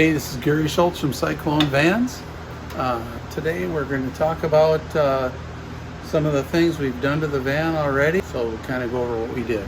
Hey, this is Gary Schultz from Cyclone Vans. Today we're going to talk about some of the things we've done to the van already. So we'll kind of go over what we did.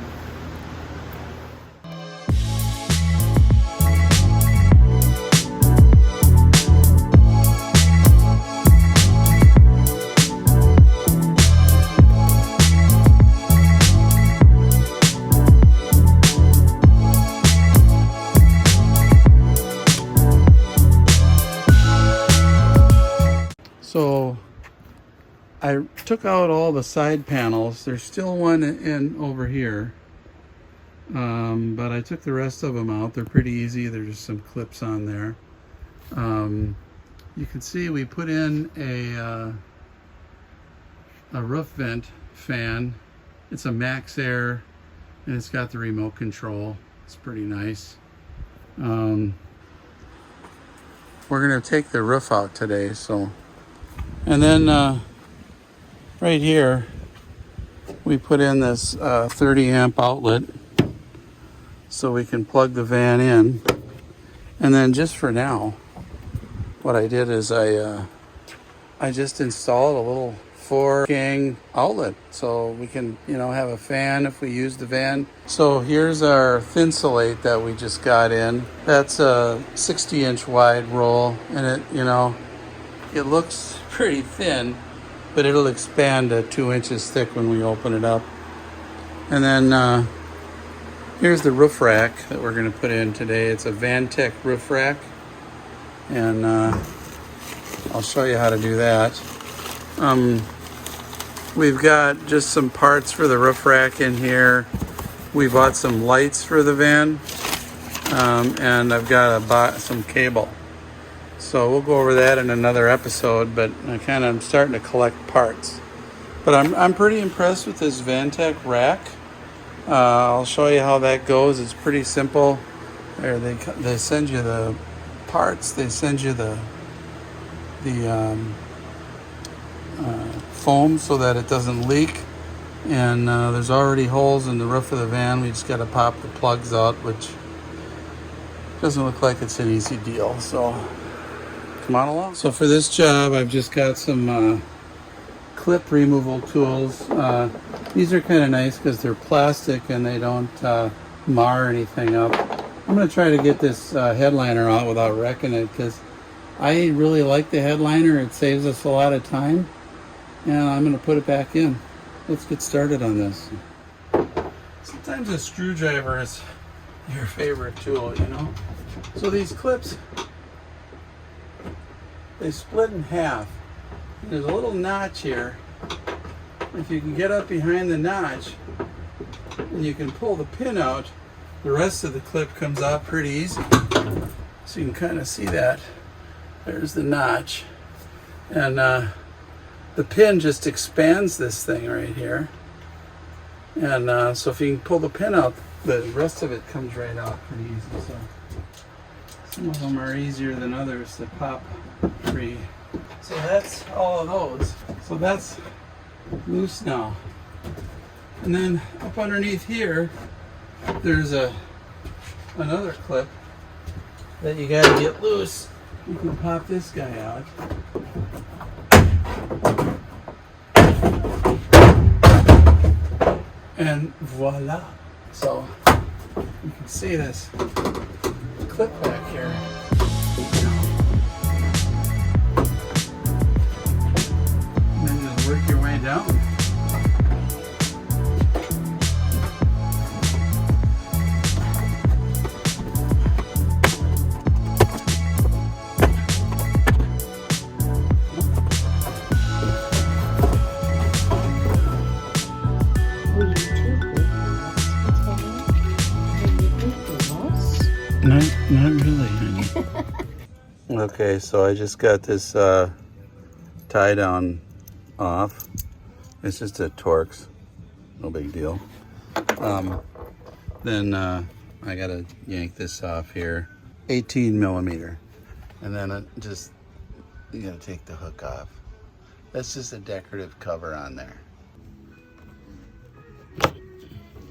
So I took out all the side panels. There's still one in over here, but I took the rest of them out. They're pretty easy. There's just some clips on there. You can see we put in a roof vent fan. It's a Max Air, and it's got the remote control. It's pretty nice. We're gonna take the roof out today, so. And then right here, we put in this 30 amp outlet so we can plug the van in. And then just for now, what I did is I just installed a little 4-gang outlet so we can, have a fan if we use the van. So here's our Thinsulate that we just got in. That's a 60-inch wide roll, and it looks pretty thin, but it'll expand to 2 inches thick when we open it up. And then here's the roof rack that we're going to put in today. It's a Vantech roof rack, and I'll show you how to do that. We've got just some parts for the roof rack in here. We bought some lights for the van, and I've got some cable. So we'll go over that in another episode, but I'm starting to collect parts. But I'm pretty impressed with this Vantech rack. I'll show you how that goes. It's pretty simple. There, they send you the parts. They send you the foam so that it doesn't leak. And there's already holes in the roof of the van. We just got to pop the plugs out, which doesn't look like it's an easy deal. So come on along. So for this job, I've just got some clip removal tools. These are kind of nice because they're plastic and they don't mar anything up. I'm going to try to get this headliner out without wrecking it because I really like the headliner. It saves us a lot of time, and I'm going to put it back in. Let's get started on this. Sometimes a screwdriver is your favorite tool, So these clips, they split in half. There's a little notch here. If you can get up behind the notch and you can pull the pin out, the rest of the clip comes out pretty easy. So you can kind of see that. There's the notch. And the pin just expands this thing right here. And so if you can pull the pin out, the rest of it comes right out pretty easy. So some of them are easier than others to pop free. So that's all of those. So that's loose now. And then up underneath here, there's another clip that you gotta get loose. You can pop this guy out. And voila. So you can see this clip back here. Work your way down. Not really. Okay, so I just got this tie down off. It's just a Torx, no big deal. Then I gotta yank this off here, 18 millimeter, and then you gotta take the hook off. That's just a decorative cover on there.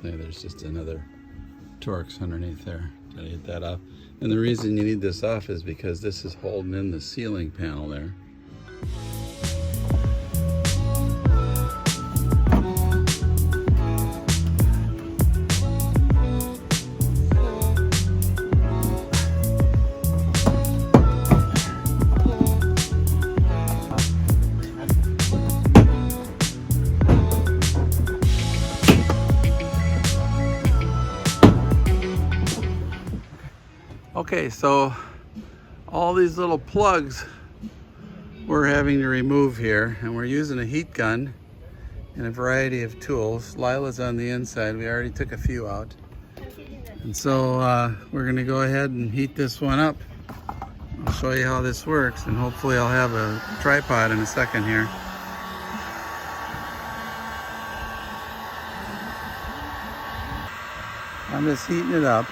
There's just another Torx underneath there to get that off. And the reason you need this off is because this is holding in the ceiling panel there. Okay, so all these little plugs we're having to remove here, and we're using a heat gun and a variety of tools. Lila's on the inside. We already took a few out. And so we're gonna go ahead and heat this one up. I'll show you how this works, and hopefully I'll have a tripod in a second here. I'm just heating it up.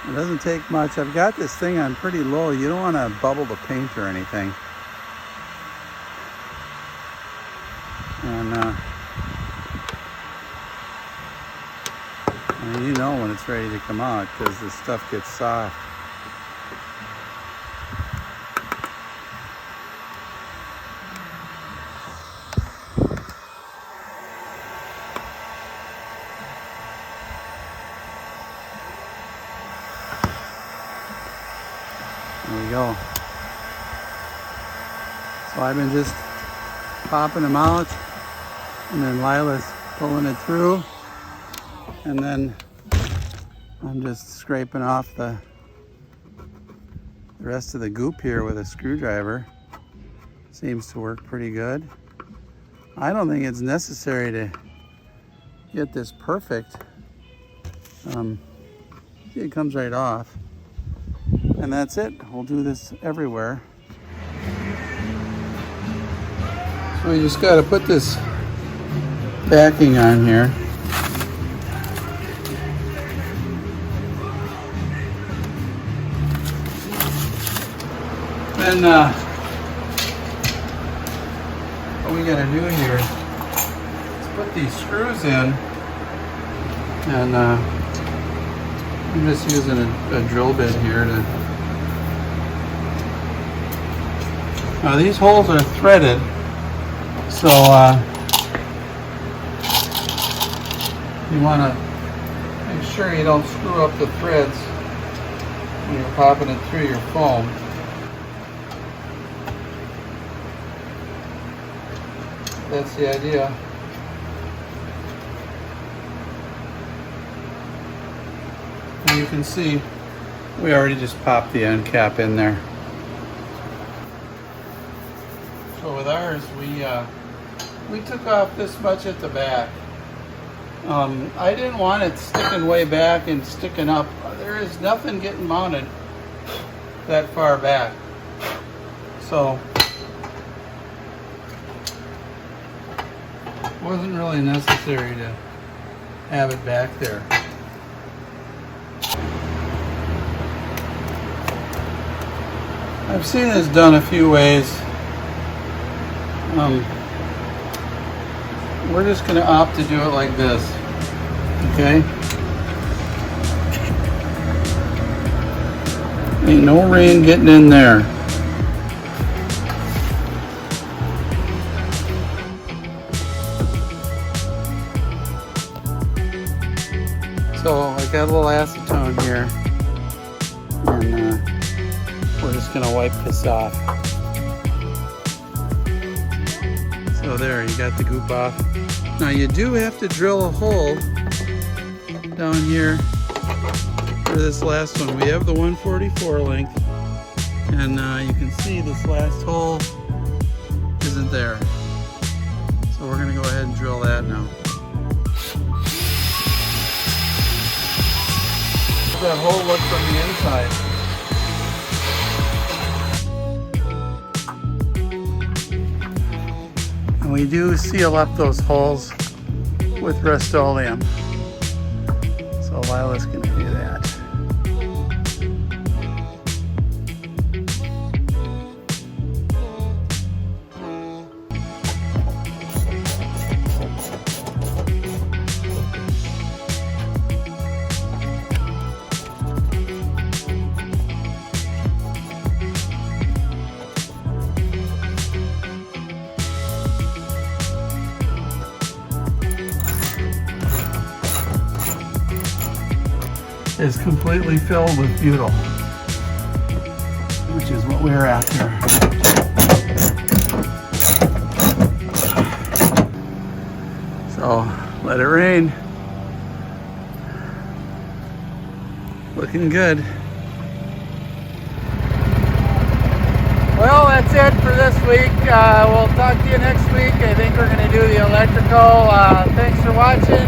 It doesn't take much. I've got this thing on pretty low. You don't want to bubble the paint or anything. And I mean, you know when it's ready to come out because the stuff gets soft. There we go. So I've been just popping them out, and then Lila's pulling it through, and then I'm just scraping off the rest of the goop here with a screwdriver. Seems to work pretty good. I don't think it's necessary to get this perfect. It comes right off. And that's it. We'll do this everywhere. So we just got to put this backing on here. Then what we got to do here is put these screws in, and I'm just using a drill bit here to. Now these holes are threaded, so you want to make sure you don't screw up the threads when you're popping it through your foam. That's the idea. And you can see we already just popped the end cap in there. So with ours, we took off this much at the back. I didn't want it sticking way back and sticking up. There is nothing getting mounted that far back. So it wasn't really necessary to have it back there. I've seen this done a few ways. We're just going to opt to do it like this, okay? Ain't no rain getting in there. So I got a little acetone here, and we're just going to wipe this off. So there, you got the goop off. Now you do have to drill a hole down here for this last one. We have the 144 length, and you can see this last hole isn't there. So we're gonna go ahead and drill that now. How's that hole look from the inside? And we do seal up those holes with Rust-Oleum. So Lila's going to do that. is completely filled with butyl, which is what we're after. So let it rain. Looking good. Well, that's it for this week. We'll talk to you next week. I think we're going to do the electrical. Thanks for watching.